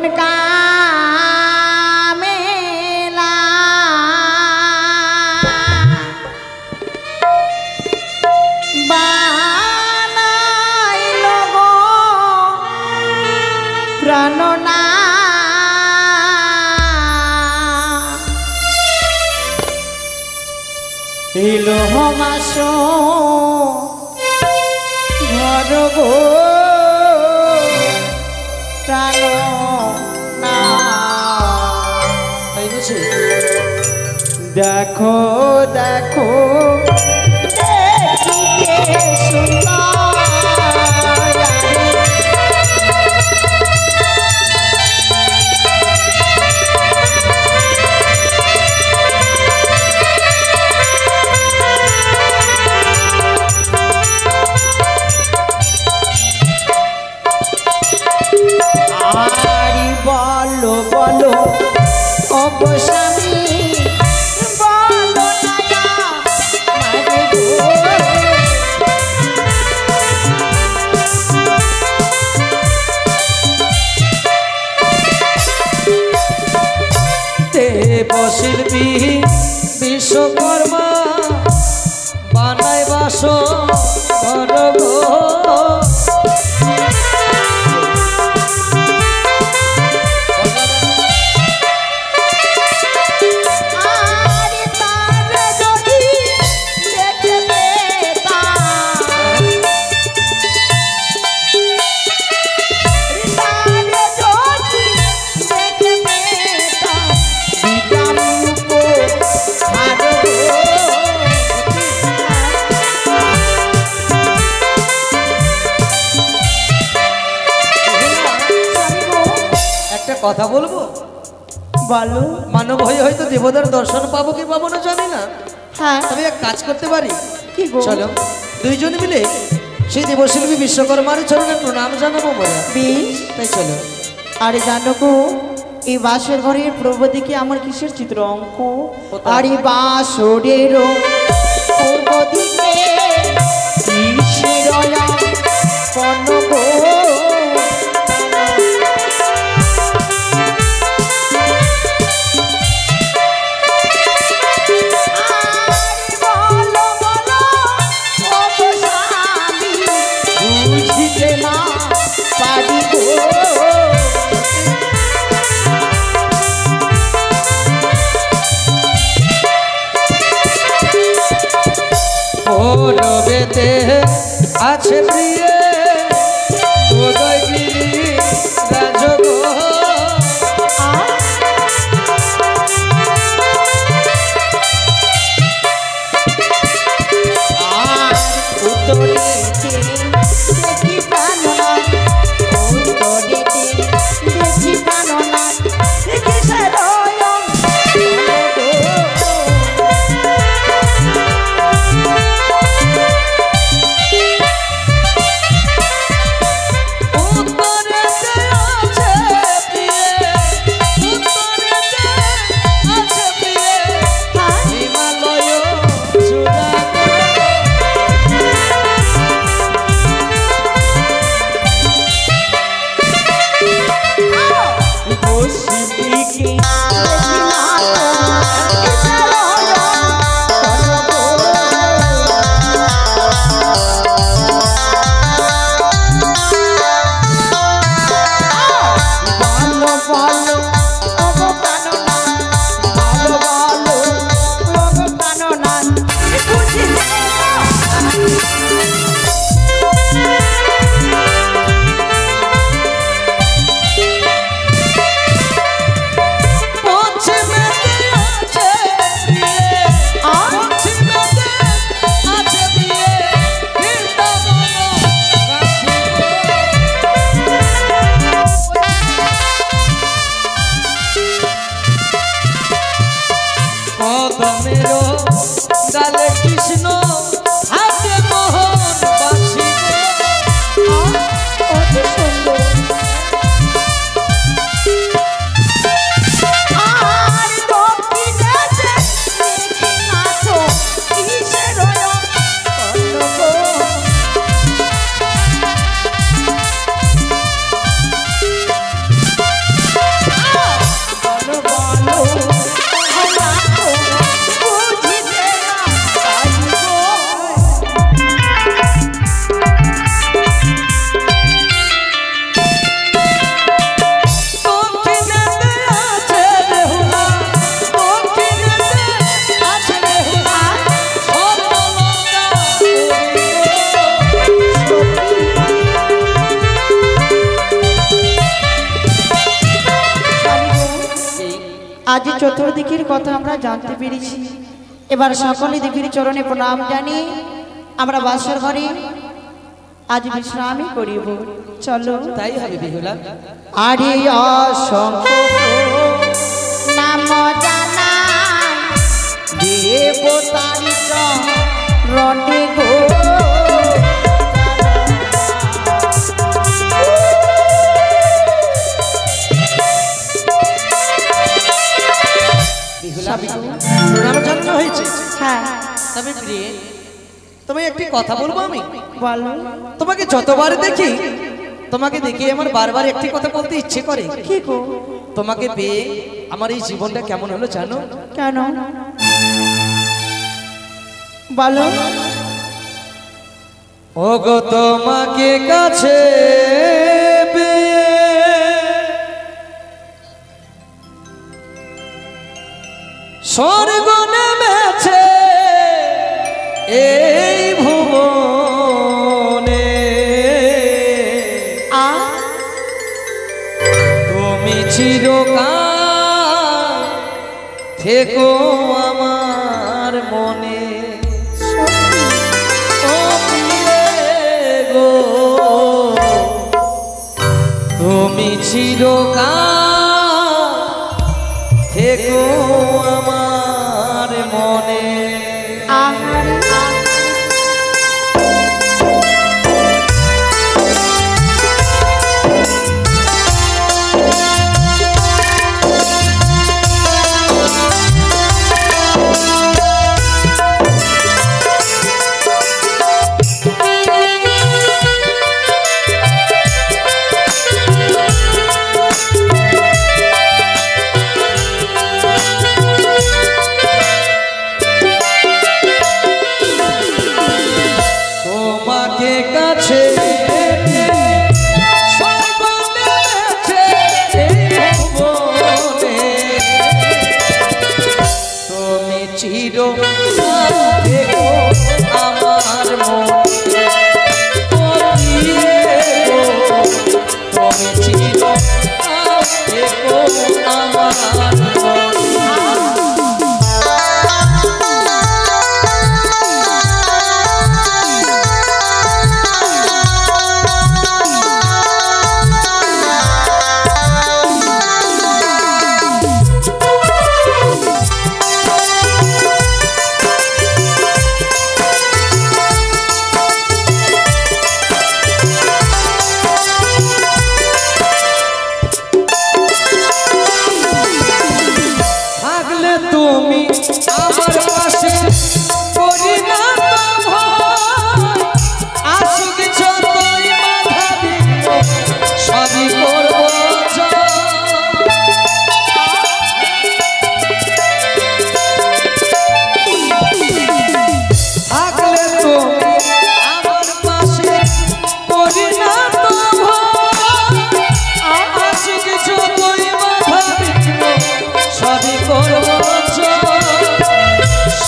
জীবন কামেলা বানাইল গো প্রাণনা ইলোহ মাস ঘর গো প্রাণ না দেখো দেখো বলো বলো অবসামী বলো না মারে গো দেবশিল্পী বিশ্বকর্মা বানায় বাস ঘর গো কথা বলবো বলো মানব হয়ে হয়তো দেবতার দর্শন পাবো কি পাবো না জানি না। হ্যাঁ তবে এক কাজ করতে পারি কি গো চলো দুইজন মিলে সেই দেবশিল্পী বিশ্বকর্মার চরণে প্রণাম জানাবো বলে বেশ তাই চলো। আরে জানো গো এই বাসর ঘরের পূর্ব দিকে আমার কিসের চিত্র অঙ্ক আরে বাসরের পূর্ব দিকে কিসের অঙ্কন গো রবেতে আছে প্রিয় উদয়গিরি রাজগো দেখি প্রাণনা দেখি প্রাণনা দেখি আজ চতুর্দিকের কথা আমরা জানতে পেরেছি। এবার সকলে দেবীর চরণে প্রণাম জানিয়ে আমরা বাসর ঘরে আজ বিশ্রামই করিব। চলো তাই হবে বেহুলা। আরে অসংখ্য নাম জানাই দেবতারি চরণে গো। প্রণাম জানানো হয়েছে। হ্যাঁ তবে প্রিয়ে তোমায় একটি কথা বলবো আমি। বলো। তোমাকে যতবার দেখি তোমাকে দেখে আমার বারবার একটি কথা বলতে ইচ্ছে করে। কি গো? তোমাকে পেয়ে আমার এই জীবনটা কেমন হলো জানো? কেন বলো। ওগো তোমাকে কাছে পেয়ে স্বর্গ নেমেছে এই ভুবনে। তুমি চিরকাল থেকো আমার মনে। ও প্রিয়ে গো, তুমি চিরকাল থেকো আমার মনে।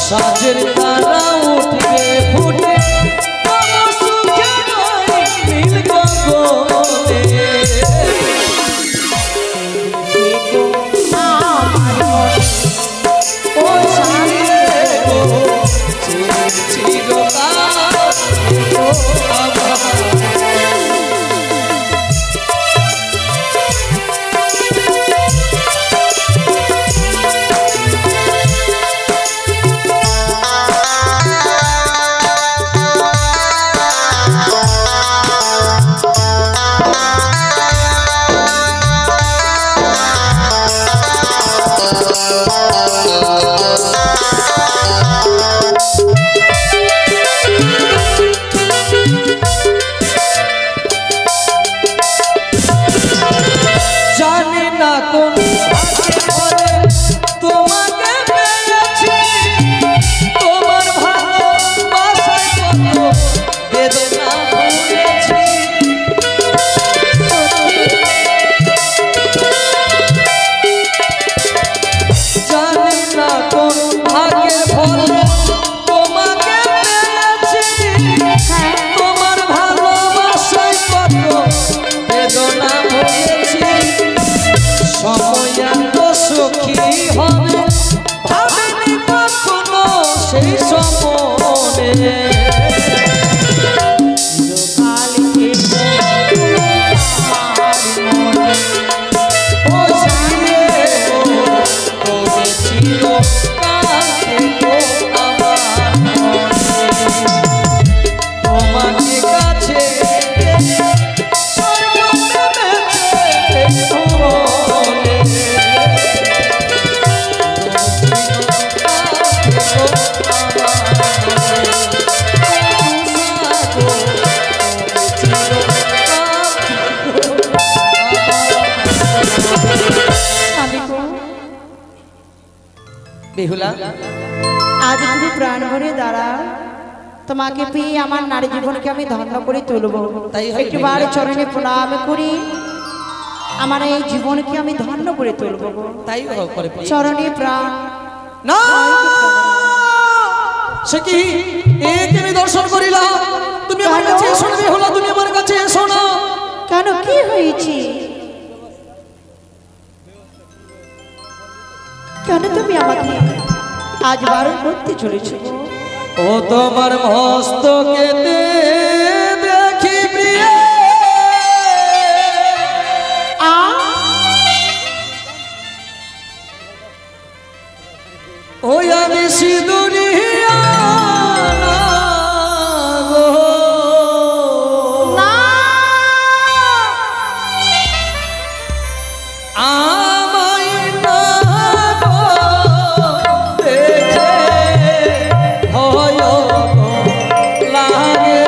সাজের তারা উঠবে ফুটে সুখে নীল গগনে। ও সারিয়ে গো চিরকাল সময় বেহুলা, আজ তুমি প্রাণ ভরে দাঁড়া, তোমাকে পেয়ে আমার নারী জীবনকে আমি ধন্য করে তুলবো। তাই হবে একটিবার বেহুলা। চরণে প্রণাম করি, আমার এই জীবনকে আমি ধন্য করে তুলবো। তাই হোক করে প্রিয়। চরণে প্রাণ। না, সে কি একে আমি দর্শন করিলাম, তুমি আমার কেন? কাছে এসো না বেহুলা, তুমি আমার কাছে এসো না। কেন, কি হয়েছে? কেন তুমি আমাকে আজ বারণ করতে চলেছ? ও তোমার মস্তকেতে দেখি প্রিয়, ওই আমি সিঁদুরিয়া গো। আমায় না গো দেখে ভয় গো লাগে,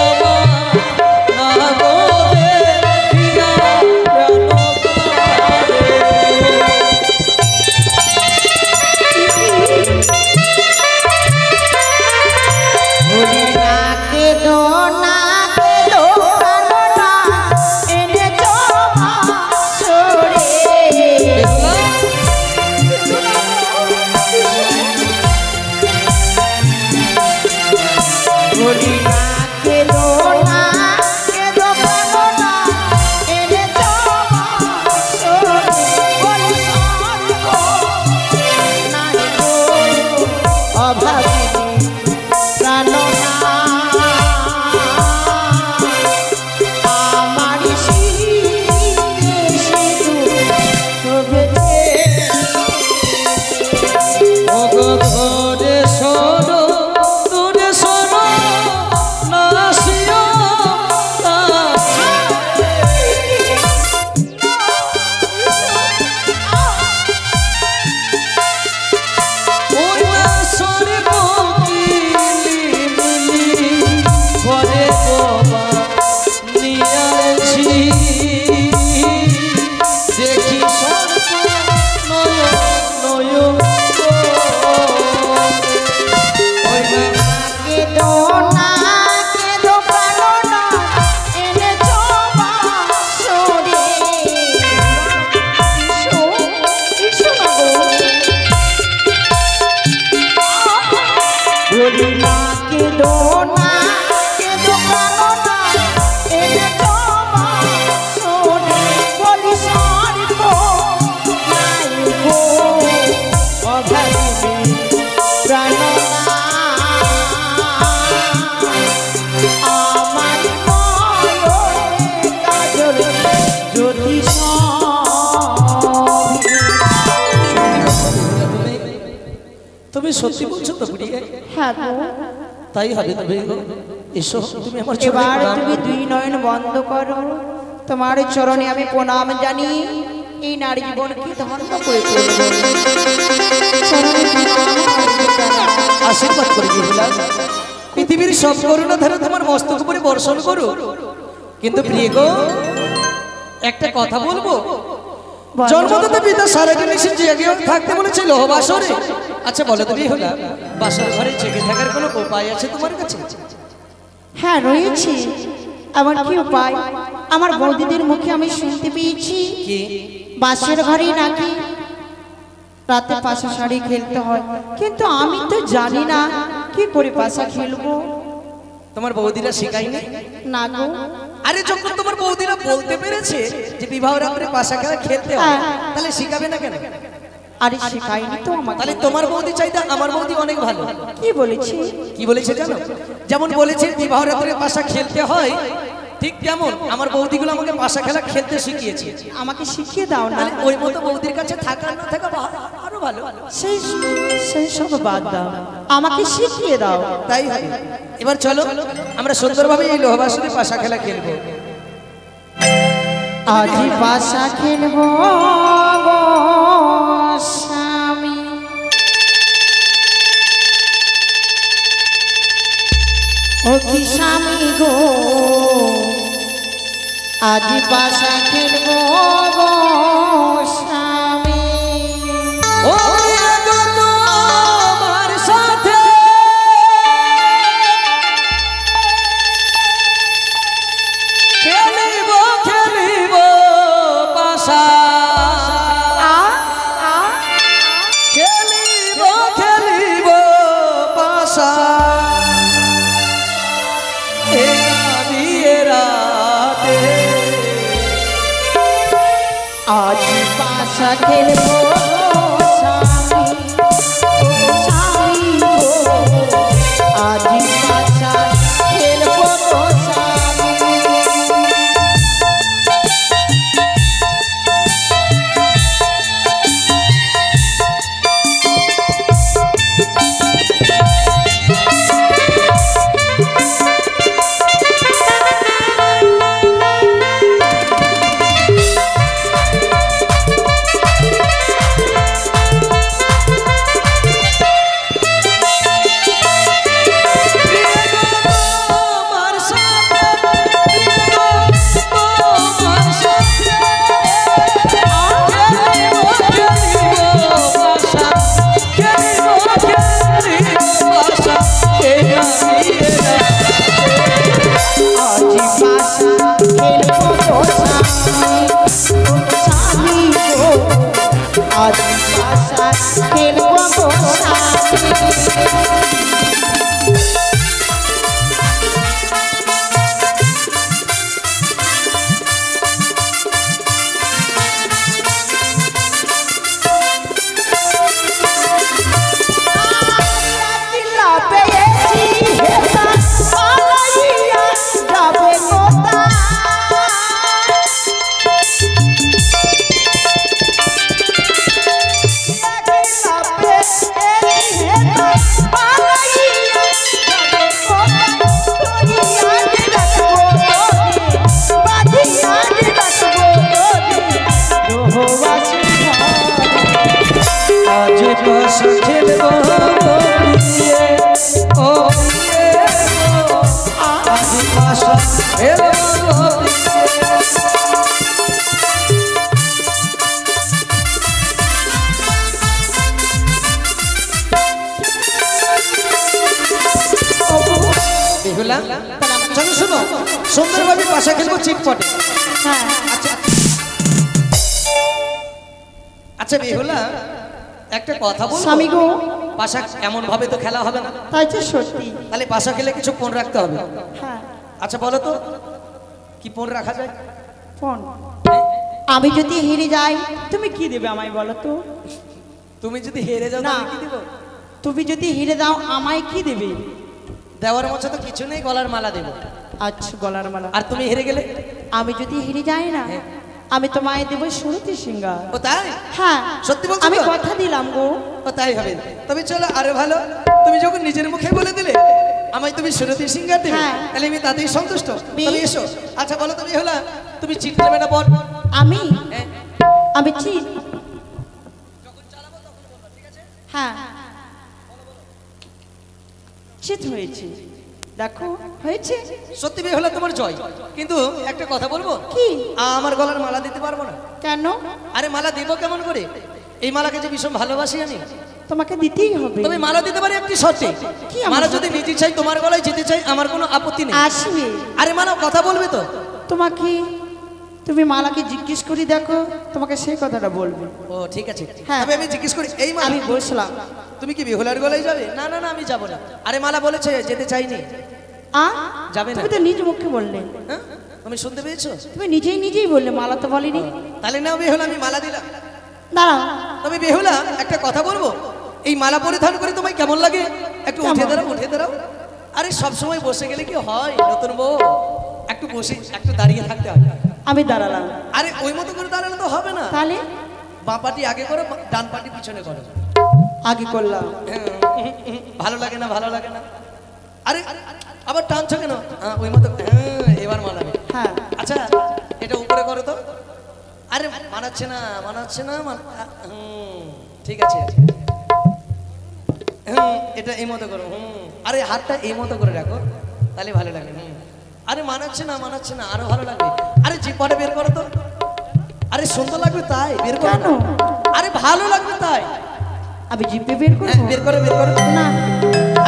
আমার না গো দেখিয়া প্রাণ কাঁদে। তুমি সত্যি বলছো তো বুড়ি? হ্যাঁ গো। তাই হবে তবে গো। এসো তুমি আমার চরণে এবার প্রণাম তুমি করো। দুই নয়ন বন্ধ করো, তোমার চরণে আমি প্রণাম জানি, এই নারী জীবনকে ধন্য করে তুলবো। চরণে প্রণাম করি জানি। আশীর্বাদ করে বেহুলা, পৃথিবীর সব করুণা ধারা তোমার মস্তক উপরে বর্ষণ করো। কিন্তু প্রিয় গো, একটা কথা বলবো, বলো। জন্মদাতা পিতা সারাদিন এসে জেগে থাকতে বলেছিল বাসরে। আচ্ছা বলো তো বেহুলা, বাসর ঘরে জেগে থাকার কোনো উপায় আছে তোমার কাছে? হ্যাঁ রয়েছে। আমার কি উপায়? আমার বৌদিদের মুখে আমি শুনতে পেয়েছি কি? বাসের ঘরেই নাকি রাতে পাশা শাড়ি খেলতে হয়, কিন্তু আমি তো জানি না কি করে পাশা খেলবো। তোমার বৌদিরা শেখায়নি? না গো। আরে যখন তোমার বৌদিরা বলতে পেরেছে যে বিবাহ রাত্রে পাশা খেলা খেলতে হয়, তাহলে শিখাবে না কেন? আরে শেখায়নি তো আমাকে। তাহলে তোমার বৌদি চাইতে আমার বৌদি অনেক ভালো। কি বলেছি? কি বলেছে জানো? যেমন বলেছে বিবাহ রাত্রে পাশা খেলতে হয়, ঠিক তেমন আমার বৌদিগুলো আমাকে পাশা খেলা খেলতে শিখিয়েছে। আমাকে শিখিয়ে দাও না। তাহলে ওই মতো বৌদির কাছে থাকা না থাকা আরো ভালো। সেই সেই সব বাদ দাও, আমাকে শিখিয়ে দাও। তাই হবে। এবার চলো আমরা সুন্দরভাবে এই লোহবাসনে পাশা খেলা খেলবো। আজি পাশা খেলবো গো স্বামী, ও কি স্বামী গো, আজি পাশা খেলবো গো স্বামী। ও আজ পাশা খেলবো স্বামী, স্বামী গো, আজ পাশা খেলবো স্বামী। আজ পাশা খেলবো চলো শোনো, সুন্দরভাবে পাশা খেলবো চিটপটে। হ্যাঁ আচ্ছা বেহুলা, একটা কথা বল স্বামী গো, পাশা এমন ভাবে তো খেলা হবে না, তাই তো সত্যি। তাহলে পাশা খেলে কিছু পণ রাখতে হবে। হ্যাঁ আচ্ছা বলো তো কি পণ রাখা যায়? ফোন। আমি যদি হেরে যাই তুমি কি দেবে আমায় বলো তো? তুমি যদি হেরে যাও না, তাহলে কি দেব? তুমি যদি হেরে দাও আমায় কি দেবে? দেওয়ার মতো তো কিছু নেই, গলার মালা দেব। আচ্ছা গলার মালা। আর তুমি হেরে গেলে? আমি যদি হেরে যাই না, আমি তোমায় দেবো সুরতি সিংহার। ও তাই? হ্যাঁ সত্যি বলছো? আমি কথা দিলাম গো। ও তাই হবে। তবে চলো আরো ভালো, তুমি যখন নিজের মুখে বলে দিলে আমায় তুমি সুরতি সিংহার দেবে, হ্যাঁ। তাহলে আমি তাতেই সন্তুষ্ট। বেশ। তুমি এসো। আচ্ছা বলো তুমি হলা, তুমি চিট নেবে না বল? আমি হ্যাঁ। আমি ঠিক। হ্যাঁ চিত হয়েছে, দেখো হয়েছে। সত্যি বেহুলা তোমার জয়, কিন্তু একটা কথা বলবো কি? আমার গলার মালা দিতে পারবো না। কেন? আরে মালা দেবো কেমন করে? এই মালাকে যে ভীষণ ভালোবাসি আমি। তোমাকে দিতেই হবে। তবে মালা দিতে পারি একটি শর্তে। কি আমার মালা শর্ত? যদি নিতে চাই, তোমার গলায় যেতে চাই, আমার কোনো আপত্তি নেই। আসবে। আরে মালা কথা বলবে তো? তোমাকে, তুমি মালাকে জিজ্ঞেস করি দেখো, তোমাকে সেই কথাটা বলবে। ও ঠিক আছে। হ্যাঁ। তবে আমি জিজ্ঞেস করি, এই মালা আমি বসলাম। তুমি কি বেহুলার গলায় যাবে? না না না, আমি যাবো না। আরে মালা বলেছে যেতে চাইনি। যাবে না? তুমি তো নিজ মুখে বললে। হ্যাঁ তুমি শুনতে পেয়েছো? তুমি নিজেই বললে, মালা তো বলিনি। তাহলে না বেহুলা, আমি মালা দিলাম। দাঁড়াও। তবে বেহুলা একটা কথা বলবো, এই মালা পরিধান করে তোমায় কেমন লাগে? একটু উঠে কেমন? দাঁড়াও, উঠে দাঁড়াও। আরে সব সময় বসে গেলে কি হয় নতুন বউ? একটু বসে একটু দাঁড়িয়ে থাকতে হয়। আমি দাঁড়ালাম। আরে ওই মতো করে দাঁড়ালে তো হবে না। তাহলে বাঁ পাটি আগে করো, ডান পাটি পিছনে করো। আগে করলাম। ভালো লাগে না? ভালো লাগে না? আরে আবার টানছো কেন? ওই মতো। এবার মানাবে। হ্যাঁ আচ্ছা এটা উপরে করো তো। আরে মানাচ্ছে না, মানাচ্ছে না। ঠিক আছে। এটা এই মতো করো। আরে হাতটা এই মতো করে রাখো, তাহলে ভালো লাগে। আরে মানাচ্ছে না, মানাচ্ছে না, আরো ভালো লাগবে। আরে জিপাটা বের করো তো। আরে সুন্দর লাগবে তাই বের করো কেন? না। আরে ভালো লাগবে তাই। আমি জিপে বের করবো? বের করো, বের করো। না।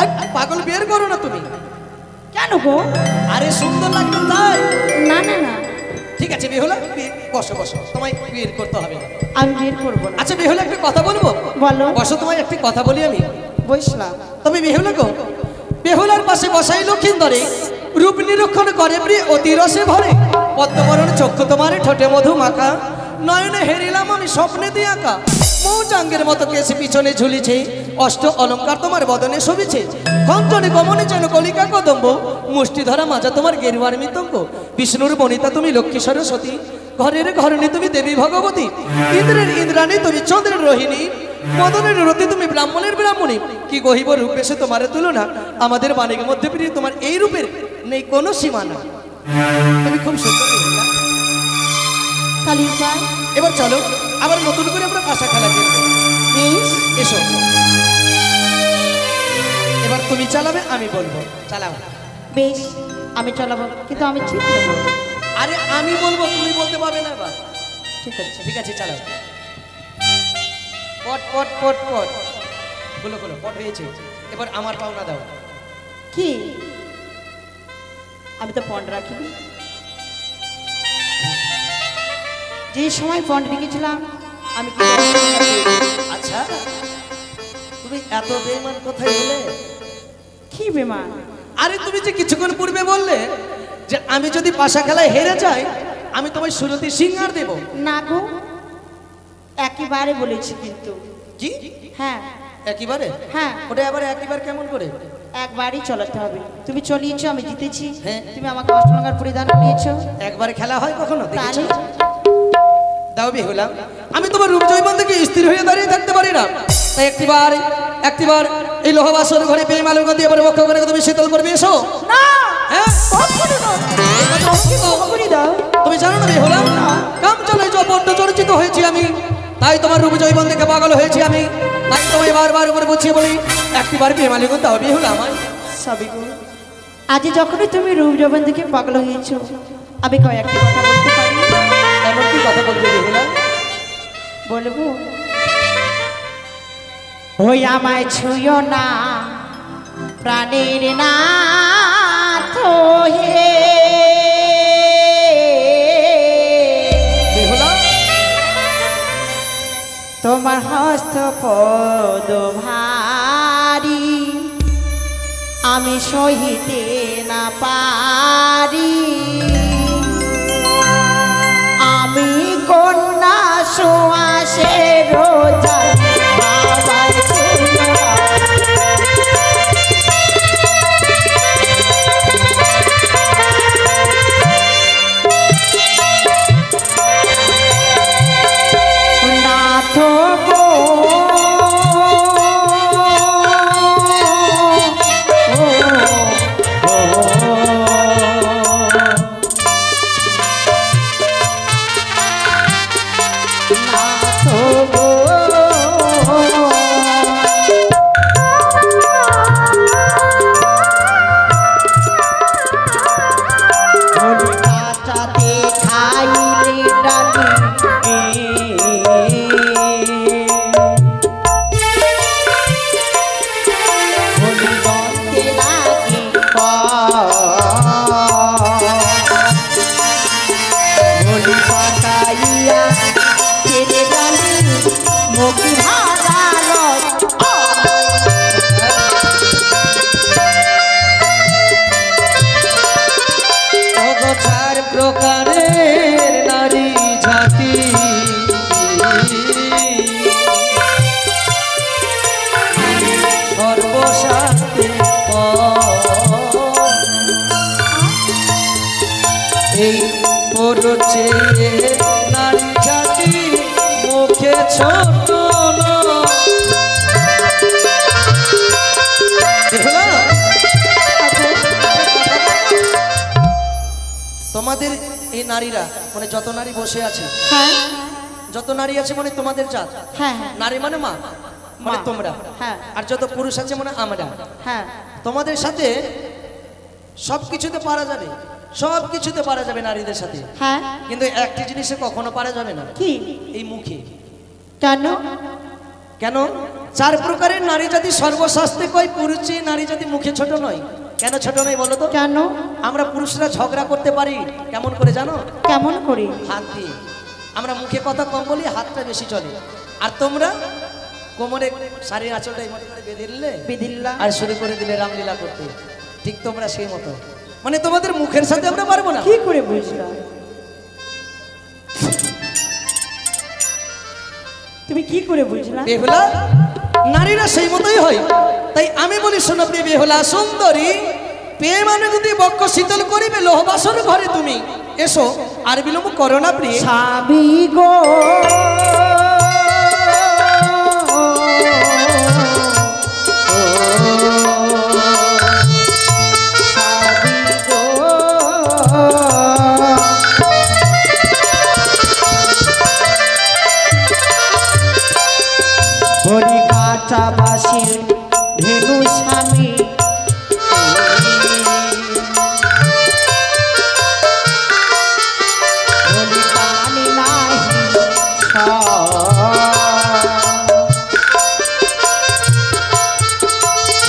আরে পাগল, বের করো না তুমি। কেন গো? আরে সুন্দর লাগবে তাই। না না না, ঠিক আছে বেহুলা, বসো বসো, তোমায় বের করতে হবে না। আমি বের করবো না। আচ্ছা বেহুলা একটা কথা বলবো? বলো। বসো, তোমায় একটি কথা বলি আমি। বসলাম। তবে বেহুলা গো, বেহুলার পাশে বসাই লক্ষিন্দরে, রূপ নিরীক্ষণ করে প্রিয় অতি রসে ভরে, পদ্মবরণ চক্ষু তোমার ঠোঁটে মধু মাখা, নয়নে হেরিলাম আমি স্বপ্নে দিয়ে আঁকা মৌচাঙ্গের মতো কেসে পিছনে ঝুলিছে অষ্ট অলংকার তোমার বদনে শোভিছে কঞ্চনে গমনে যেন কলিকা কদম্ব মুষ্টি ধরা মাজা তোমার গেরুয়ার মৃতঙ্গ বিষ্ণুর বনিতা তুমি লক্ষ্মী সরস্বতী ঘরের ঘরণী তুমি দেবী ভগবতী ইন্দ্রের ইন্দ্রাণী তুমি চন্দ্রের রোহিণী মদনের রতি তুমি ব্রাহ্মণের ব্রাহ্মণী কি গহিব রূপ এসে তোমার তুলনা আমাদের বাণীর মধ্যে প্রিয় তোমার এই রূপের নেই কোনো সীমানা তুমি খুব সুন্দর বেহুলা। তাহলে যাই। এবার চলো আবার নতুন করে আমরা পাশা খেলা খেলবো। বেশ এসো এবার তুমি চালাবে আমি বলবো চালাও। বেশ আমি চালাবো কিন্তু আমি ঠিক নেবো। আরে আমি বলবো তুমি বলতে পারবে না এবার। ঠিক আছে ঠিক আছে চালাও। পট পট পট পট বলো বলো পট হয়েছে এবার আমার পাওনা দাও। কি আমি তো পন্ড রাখিনি যে সময় পন্ড রেখেছিলাম আমি কি আচ্ছা তুমি এত বেঈমান কোথায় হলে? কি বেমান? আরে তুমি যে কিছুক্ষণ পূর্বে বললে যে আমি যদি পাশা খেলায় হেরে যাই আমি তোমায় সুরতি সিংহার দেব। না গো একেবারে বলেছি কিন্তু। কি হ্যাঁ একেবারে? হ্যাঁ ওটা আবার একেবারে কেমন করে? একবারই চলাতে হবে। তুমি চলিয়েছো আমি জিতেছি। হ্যাঁ। তুমি আমাকে অষ্টলঙ্কার পরিধান করিয়েছো। একবারে খেলা হয় কখনো দেখেছো? তাহলে দাও বেহুলা আমি তোমার রূপ জৈবন থেকে স্থির হয়ে দাঁড়িয়ে থাকতে পারি না তাই একটিবার এই লোহবাসর ঘরে বেম আলু গতি এবার বক্ষ করে তুমি শীতল করবে এসো। না হ্যাঁ কখনো না। আমাকে ক্ষমা করে দাও। তুমি জানো না বেহুলা কাম চলে বড্ড চর্চিত হয়েছি আমি তাই তোমার রূপ জৈবন থেকে পাগল হয়েছি আমি তাই তোমায় বারবার করে বুঝিয়ে বলি একটিবার বেম আলু গতি দাও বেহুলা আমার সবই গো আজ যখনই তুমি রূপ যৌবন থেকে পাগল হয়েছো আমি কয়েকটি কথা বলতে পারি। এমন কি কথা বলতে বেহুলা? বলবো ওই আমায় ছুঁয়ো না প্রাণের নাথ হে বেহুলা তোমার হস্ত পদ ভারী আমি সহিতে না পারি আমি কন্যা সুয়াসে রোজা বাবার নাথ গো প্রকারের নারী জাতি সর্বশাস্ত্রে এই পরচে নারী জাতি মুখে ছোট তোমাদের এই নারীরা মানে যত নারী বসে আছে হ্যাঁ যত নারী আছে মানে তোমাদের জাত হ্যাঁ হ্যাঁ নারী মানে মা মানে তোমরা হ্যাঁ আর যত পুরুষ আছে মানে আমরা হ্যাঁ তোমাদের সাথে সব কিছুতে পারা যাবে সব কিছুতে পারা যাবে নারীদের সাথে হ্যাঁ কিন্তু একটি জিনিসে কখনো পারা যাবে না কি এই মুখে কেন কেন চার প্রকারের নারী জাতি সর্বশাস্ত্রে কয় পুরুষে নারী জাতি মুখে ছোট নয় কেন ছোট নয় বলো তো কেন আমরা পুরুষরা ঝগড়া করতে পারি কেমন করে জানো কেমন করে হাত দিয়ে আমরা মুখে কথা কম বলি হাতটা বেশি চলে আর তোমরা কোমরে শাড়ির আঁচলটা এই মতো করে বেঁধে দিলে বিদিল্লা আর শুরু করে দিলে রামলীলা করতে ঠিক তোমরা সেই মতো মানে তোমাদের মুখের সাথে আমরা পারবো না কি করে বুঝলাম তুমি কি করে বুঝলা? বেহুলা নারীরা সেই মতোই হয়, তাই আমি বলি শোনো প্রিয় বেহুলা সুন্দরী, পেয়ে মানে যদি বক্ষ শীতল করিবে লোহবাসর ঘরে তুমি এসো, আর বিলম্ব করো না প্রিয়। সাবি গো হরি কাঁচাবাসীর ধেনু স্বামী হরি পানি নাহি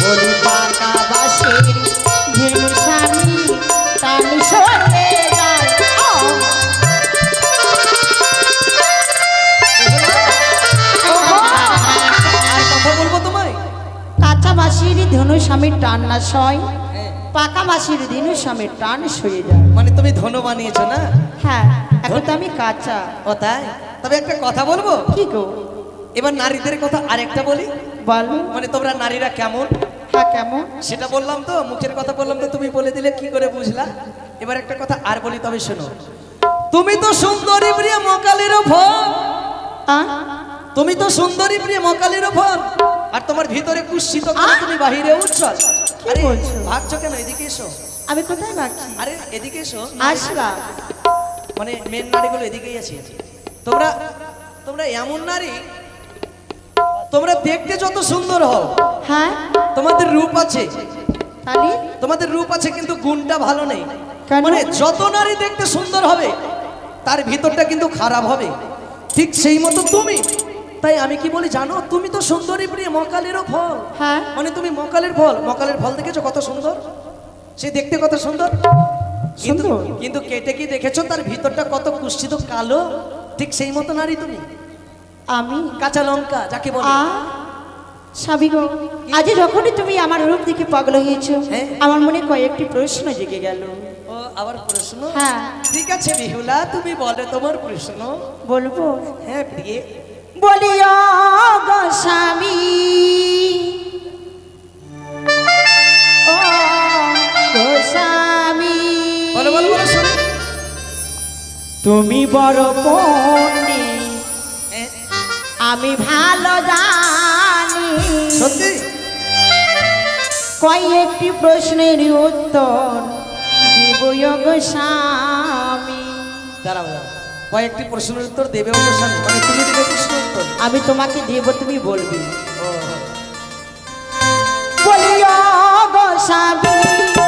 হরি পাকাবাসীর ধেনু স্বামী টানি সরে যায়। বলবো তোমায় কাঁচা বাঁশির ধনু স্বামীর টান না সয়, পাকা বাঁশির ধনু স্বামীর টান সয়ে যায়। মানে তুমি ধনু বানিয়েছো না? হ্যাঁ, এখন তো আমি কাঁচা। ও তাই? তবে একটা কথা বলবো। কি গো? এবার নারীদের কথা আরেকটা বলি। বল। মানে তোমরা নারীরা কেমন? হ্যাঁ, কেমন? সেটা বললাম তো, মুখের কথা বললাম তো, তুমি বলে দিলে কি করে বুঝলা? এবার একটা কথা আর বলি, তবে শোনো। তুমি তো সুন্দরী প্রিয় মকালের ফল, তুমি তো সুন্দরী প্রিয় মকালের ফল, আর তোমার ভিতরে কুৎসিত তুমি বাহিরে উজ্জ্বল। আরে ভাবছো কেন? এদিকে এসো। আমি কোথায় ভাবছি? আরে এদিকে এসো। আসলাম। মানে মেন নারীগুলো এদিকেই আছে। তোমরা তোমরা এমন নারী, তোমরা দেখতে যত সুন্দর হও, হ্যাঁ তোমাদের রূপ আছে, তাহলে তোমাদের রূপ আছে কিন্তু গুণটা ভালো নেই। কেন? মানে যত নারী দেখতে সুন্দর হবে তার ভিতরটা কিন্তু খারাপ হবে, ঠিক সেই মতো তুমি। তাই আমি কি বলি জানো, তুমি তো সুন্দরী প্রিয় মকালেরও ফল। হ্যাঁ, মানে তুমি মকালের ফল, মকালের ফল দেখেছো কত সুন্দর, সে দেখতে কত সুন্দর, কিন্তু সুন্দর। কিন্তু কেটে কি দেখেছো তার ভিতরটা কত কুৎসিত কালো, ঠিক সেই মতো নারী তুমি। আমি কাঁচা লঙ্কা যাকে বলে। সাবি গো, আজ যখনই তুমি আমার রূপ দেখে পাগল হয়েছো, হ্যাঁ। আমার মনে কয়েকটি প্রশ্ন জেগে গেল। ও আবার প্রশ্ন? হ্যাঁ। ঠিক আছে বিহুলা, তুমি বলো তোমার প্রশ্ন। বলবো? হ্যাঁ প্রিয়ে। বলি ও গো স্বামী, ও গো স্বামী, বলো বলো বলো শুনি। তুমি বড় পণ্ডিত, হ্যাঁ, আমি ভালো জানি। সত্যি? কয়েকটি প্রশ্নের উত্তর দেব গো স্বামী। দাঁড়াও দাঁড়াও, কয়েকটি প্রশ্নের উত্তর দেবে অনুষ্ঠান, মানে তুমি দেবে প্রশ্ন উত্তর? আমি তোমাকে দেব, তুমি বলবি। ও, বলি ও গো স্বামী, ও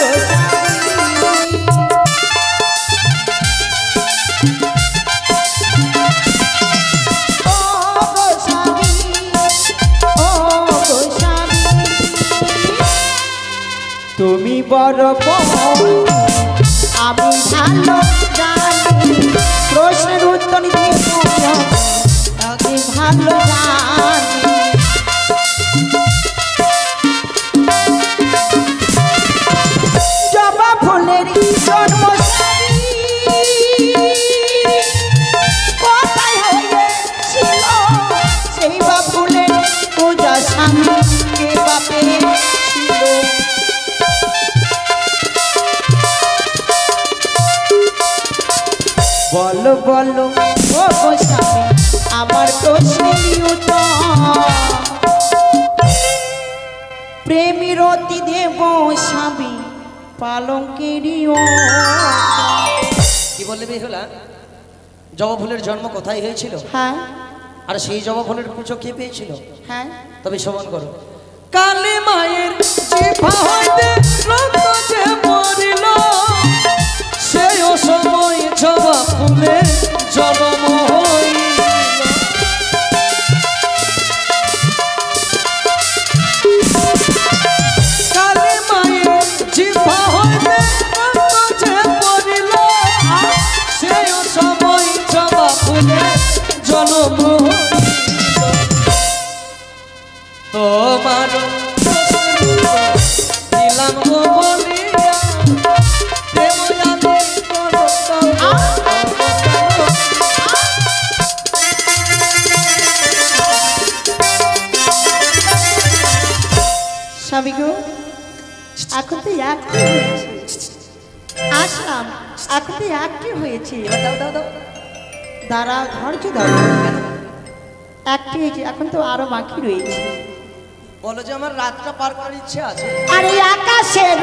গো স্বামী, ও গো স্বামী, ও গো স্বামী, তুমি বড় পণ্ডিত, আমি ভালো জানি। প্রশ্নের উত্তর দিয়ে আমি ভালো জানি। জবা ফুলের জন্মস্থানী কোথায় হয়েছিল, সেই বা ফুলের পূজা স্বামী কে বাপে ছিল। বলো বলো ও গো স্বামী, আমার প্রশ্নের উত্তর। প্রেমের অতি দেব স্বামী পালঙ্কেরিও। কি বললে বেহুলা? জবা ফুলের জন্ম কোথায় হয়েছিল, হ্যাঁ আর সেই জবা ফুলের পুজো কে পেয়েছিল? হ্যাঁ, তবে শ্রবণ করো। কালী মায়ের জিহ্বা হইতে রক্ত যে পড়িল, সেই সময় জবা ফুলের জন্ম হইল। কালী মায়ের জিহ্বা হইতে রক্ত যে পড়িল, সেই সময় জবা ফুলের জন্ম হইল। তোমার দিলাম গো বলিয়া এখন তো একটি হয়েছে। আসলাম, এখন তো একটি হয়েছে। দাও দাও দাও। দাঁড়া, ধৈর্য ধর। একটি হয়েছে, এখন তো আরো বাকি রয়েছে। বলো যে আমার রাতটা পার করার ইচ্ছে আছে। আরে আকাশের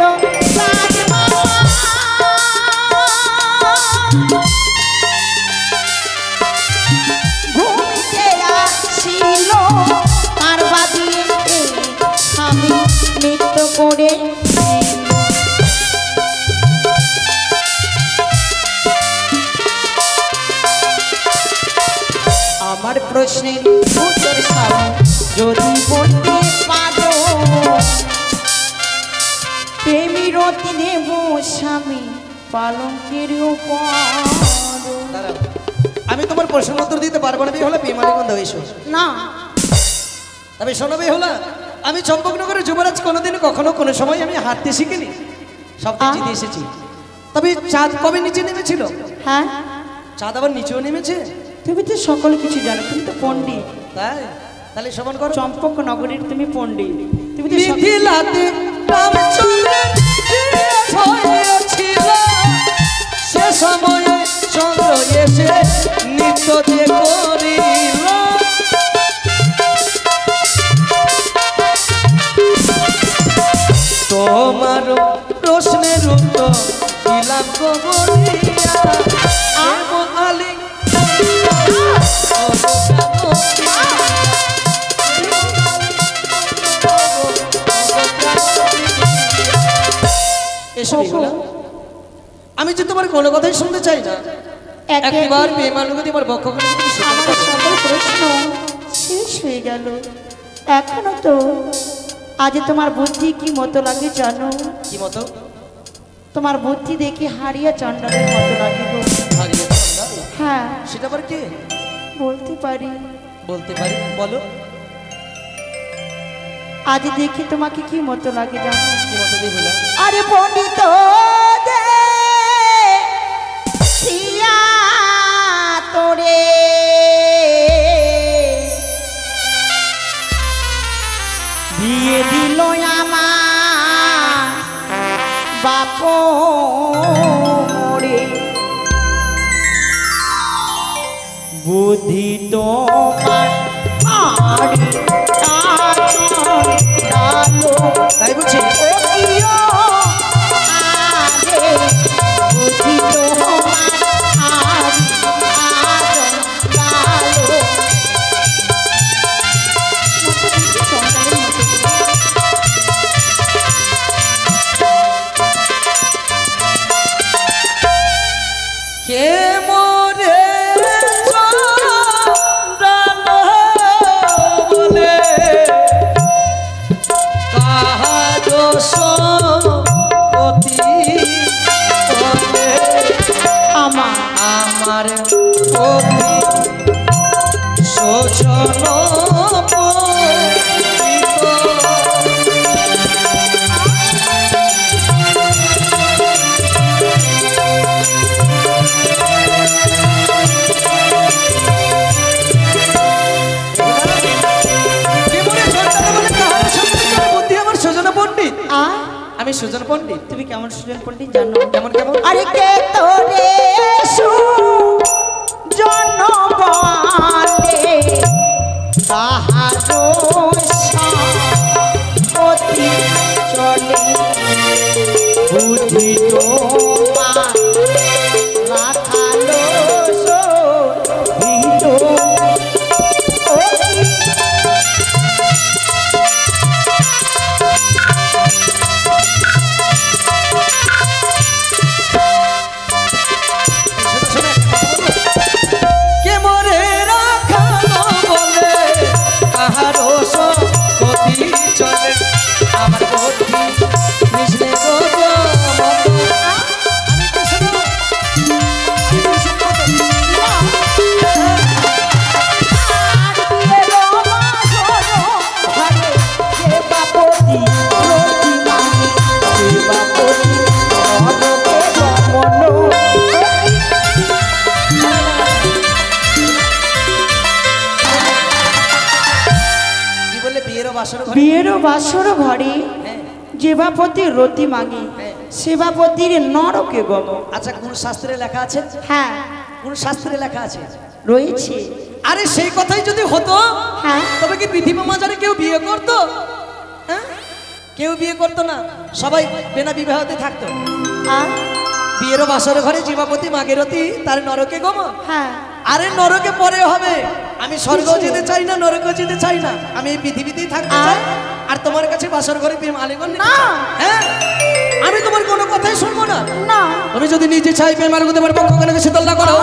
ঘুমিতে আসছিল তার বাদিয়ে আমি নৃত্য করে আমার প্রশ্নের উত্তর স্বামী যদি বলতে পারো প্রেমিরতি দেব স্বামী পালঙ্কের উপর। দাঁড়াও, আমি তোমার প্রশ্ন উত্তর দিতে পারবো না। হলে বেমানি গন্ধ এসো না, তবে শোনো হলো, আমি চম্পকনগরের যুবরাজ কোনোদিন কখনো কোনো সময় আমি হাঁটতে শিখিনি, সব জিতে এসেছি। তবে চাঁদ কবে নিচে নেমেছিল? হ্যাঁ, চাঁদ আবার নিচেও নেমেছে। তুমি তো সকল কিছু জানো, তুমি তো পণ্ডিত। তাই তাহলে শ্রবণ করো। চম্পক নগরীর তুমি পণ্ডিত, তুমি তো সকল- মিথিলাতে রামচন্দ্রের বিয়ে হয়েছিল, সে সময়ে চন্দ্র এসে নৃত্য যে করিল। তোমার প্রশ্নের উত্তর দিলাম গো বলিয়া, এমন আলী এসবই হলো। আমি যে তোমার কোনো কথাই শুনতে চাই না। একবার বেমানুগতি আমার বক্ষ করে তুমি শুনতে আমার পারো। সকল প্রশ্ন শেষ হয়ে গেল। এখনো তো আজ তোমার বুদ্ধি কি মতো লাগে জানো? কি মতো? তোমার বুদ্ধি দেখে হারিয়া চন্ডালের মতো লাগে গো। হারিয়ে চন্ডাল? হ্যাঁ, সেটা আবার কে? বলতে পারি। বলতে পারি, বলো। আজ দেখি তোমাকে কি মতো লাগে জানো? কি মতো দেখলা? আরে পণ্ডিত দে সিয়া তোরে বিয়ে দিল আমার বাপ মোরে, বুদ্ধি তোমার আর আলো তাই বলছি। কে মোরে চন্ডাল বলে, কাহার সপতি বলে, আমার পতি শোচন পতিত। আমি সুজন পণ্ডিত। তুমি কেমন সুজন পণ্ডিত জানো? কেমন কেমন? আরে কে তোরে জন বলে তাহারো অতি চলে, বুদ্ধি তোমার রাখালো সহিত অতি। কে মোরে রাখালো বলে, কাহারো সপতি চলে, আমার বুদ্ধি কৃষ্ণে গো মতো। আমি কৃষ্ণ, আমি কৃষ্ণ মতো। কি বলে? বিয়েরও বাসর ঘরে? বিয়েরও বাসর ঘরে হ্যাঁ। জীবাপতি রতি মাগে সেবাপতির নরকে গম। আচ্ছা, কোন শাস্ত্রে লেখা আছে? হ্যাঁ কোন শাস্ত্রে লেখা আছে? রয়েছে। আরে সেই কথাই যদি হতো, হ্যাঁ তবে কি পৃথিবী মাঝারে কেউ বিয়ে করতো? হ্যাঁ, কেউ বিয়ে করতো না, সবাই বিনা বিবাহতে থাকতো। আর বিয়ের বাসর ঘরে জীবাপতি মাগেরতি তার নরকে গম। হ্যাঁ আরে নরকে পরে হবে, আমি স্বর্গ যেতে চাই না, নরক যেতে চাই না, আমি এই পৃথিবীতেই থাকতে চাই। আর তোমার কাছে বাসর ঘরে প্রেম আলিঙ্গন নিতে চাই। হ্যাঁ, আমি তোমার কোনো কথাই শুনবো না। না তুমি যদি নিজে চাই প্রেম আলিঙ্গন তোমার পক্ষ কেন শীতল না করো?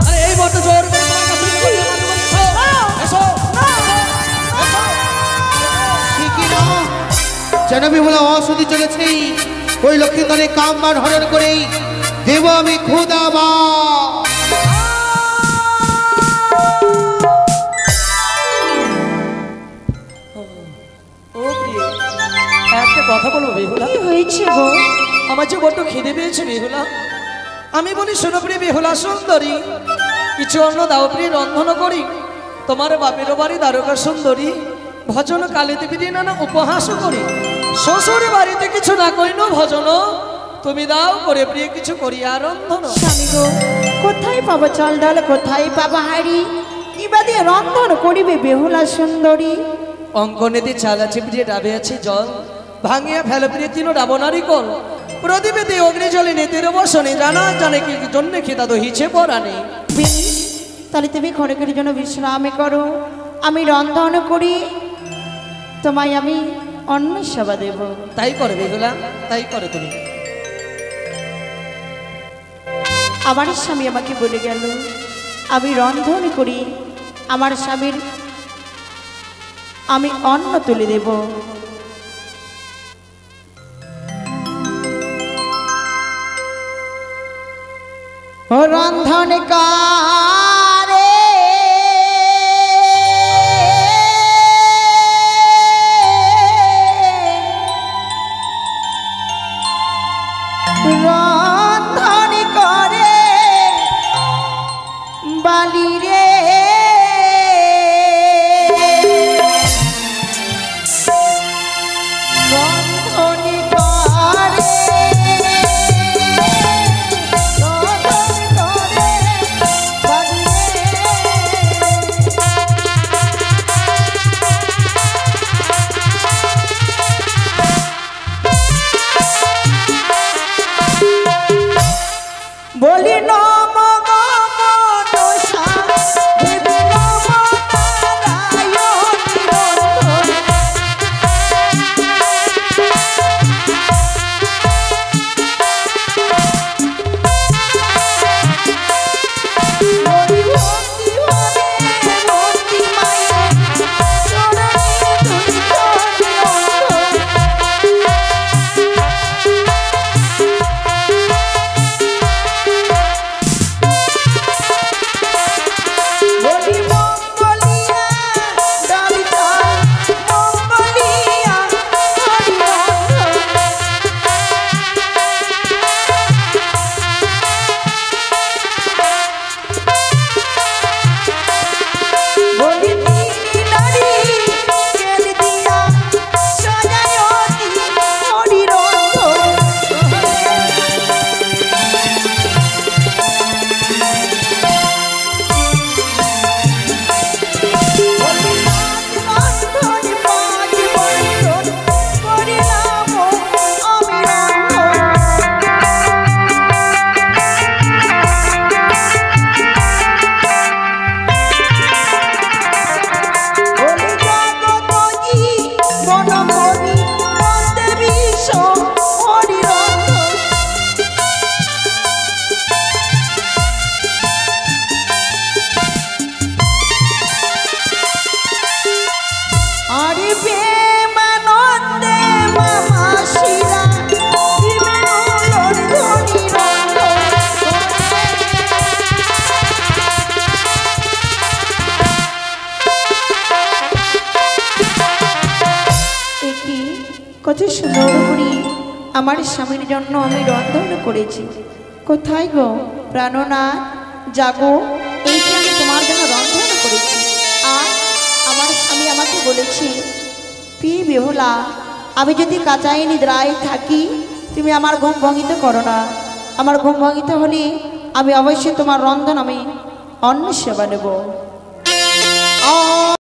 আরে এই মতো জোর করে তোমার কাছে প্রেম আলিঙ্গন এসো, এসো, এসো। ঠিকই না, যেন বিমলা অসুধি চলেছে। ওই লক্ষ্মীগণে কামবার হরণ করেই দেব আমি খুদাবা। ও প্রিয়, একটা কথা বলবো বেহুলা? কি হয়েছে গো? আমার যে বড্ড খিদে পেয়েছে বেহুলা। আমি বলি, শোনো প্রিয় বেহুলা সুন্দরী, কিছু অন্ন দাও প্রিয়, রন্ধন করি। তোমার বাপের বাড়ি দ্বারকা সুন্দরী, ভজন কালী দেবী নানা উপহাস করি। শ্বশুর বাড়িতে কিছু না করিনো ভজন, তুমি দাও করে প্রিয় কিছু করিয়া রন্ধন। স্বামী গো, কোথায় পাবো চাল ডাল, কোথায় পাবো হাড়ি, কিবা দিয়ে রন্ধন করিবে বেহুলা সুন্দরী? অঙ্কনেতে চাল আছে প্রিয়, ডাবে আছে জল, ভাঙিয়া ফেল প্রিয় তিন ডাবনারি কল। প্রদীপেতে অগ্নি জলে নেতের বসনে, জানা জানে কি জন্য খেতা দহিছে পরাণে। বেশ, তাহলে তুমি খড়কের জন্য বিশ্রাম করো, আমি রন্ধন করি, তোমায় আমি অন্ন সেবা দেব। তাই করে বেহুলা, তাই করে তুমি। আমার স্বামী আমাকে বলে গেল আমি রন্ধন করি, আমার স্বামীর আমি অন্ন তুলে দেব। ও রন্ধন কারে রন্ধন করে বালি রে, রন্ধন করে বলি নম গো মনসা দেবী নম নারায়ণী রন্ধন। বলি ভক্তি ভাবে ভক্তি মায়ে চরণে তুলি চরণে রন্ধন। বলি মঙ্গলিয়া ডালিতা মঙ্গলিয়া হরিরন্ধন। বলি নীলি নারী কেল দিয়া সজায়তি হরিরন্ধন। বলি নাচ রন্ধন পাঁচ বন্ধন করিলাম আমি রন্ধন। বলি জগতজি বনকবি বন্দে বিশ্ব হরিরন্ধন। আরে প্রেমানন্দে মামা শিরা বিমেনুলোর ধ্বনি রন্ধন। একি কত সুন্দর করে আমার স্বামীর জন্য আমি রন্ধন করেছি। কোথায় গো প্রাণনাথ, জাগো, এই যে আমি তোমার জন্য রন্ধন করেছি। আর আমার স্বামী আমাকে বলেছে, পি বেহুলা আমি যদি কাঁচাই নিদ্রায় থাকি তুমি আমার ঘুম ভঙ্গিত করো না। আমার ঘুম ভঙ্গিত হলে আমি অবশ্যই তোমার রন্ধন আমি অন্য সেবা নেব।